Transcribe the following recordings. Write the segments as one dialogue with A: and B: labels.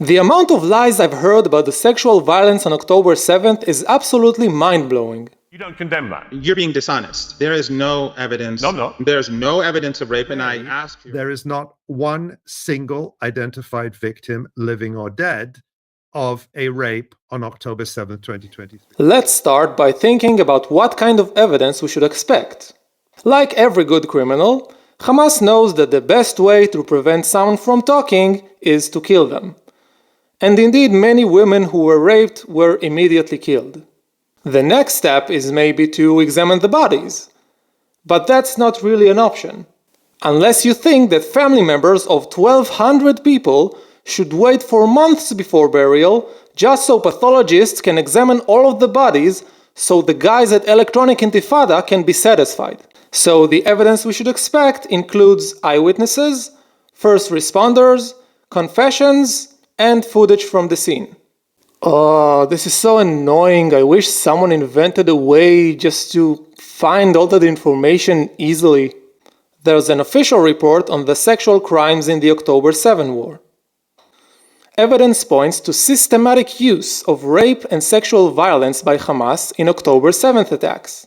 A: The amount of lies I've heard about the sexual violence on October 7th is absolutely mind-blowing.
B: You don't condemn that?
C: You're being dishonest. There is no evidence.
B: No, I'm not.
C: There's no evidence of rape, and I ask you.
D: There is not one single identified victim, living or dead, of a rape on October 7th, 2023.
A: Let's start by thinking about what kind of evidence we should expect. Like every good criminal, Hamas knows that the best way to prevent someone from talking is to kill them. And indeed, many women who were raped were immediately killed. The next step is maybe to examine the bodies. But that's not really an option. Unless you think that family members of 1,200 people should wait for months before burial just so pathologists can examine all of the bodies so the guys at Electronic Intifada can be satisfied. So the evidence we should expect includes eyewitnesses, first responders, confessions, and footage from the scene. Oh, this is so annoying. I wish someone invented a way just to find all that information easily. There's an official report on the sexual crimes in the October 7 war. Evidence points to systematic use of rape and sexual violence by Hamas in October 7th attacks.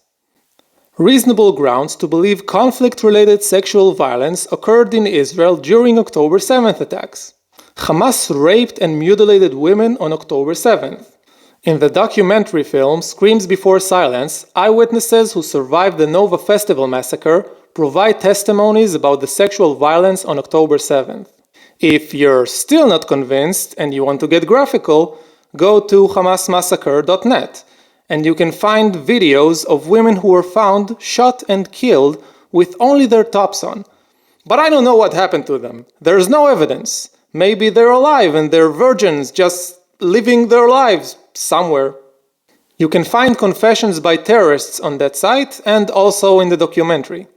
A: Reasonable grounds to believe conflict-related sexual violence occurred in Israel during October 7th attacks. Hamas raped and mutilated women on October 7th. In the documentary film Screams Before Silence, eyewitnesses who survived the Nova Festival massacre provide testimonies about the sexual violence on October 7th. If you're still not convinced and you want to get graphical, go to hamasmassacre.net and you can find videos of women who were found shot and killed with only their tops on. But I don't know what happened to them. There's no evidence. Maybe they're alive and they're virgins just living their lives somewhere. You can find confessions by terrorists on that site and also in the documentary.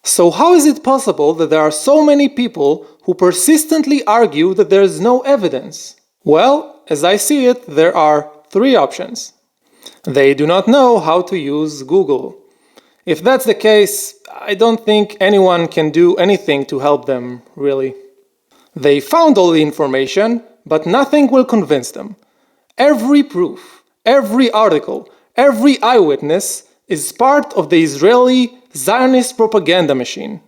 A: So how is it possible that there are so many people who persistently argue that there is no evidence? Well, as I see it, there are three options. They do not know how to use Google. If that's the case, I don't think anyone can do anything to help them, really. They found all the information, but nothing will convince them. Every proof, every article, every eyewitness is part of the Israeli Zionist propaganda machine.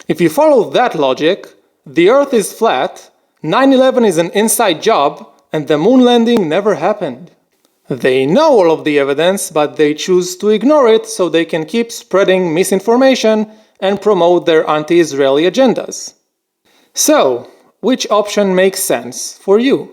A: If you follow that logic, the Earth is flat, 9/11 is an inside job, and the moon landing never happened. They know all of the evidence, but they choose to ignore it so they can keep spreading misinformation and promote their anti-Israeli agendas. So, which option makes sense for you?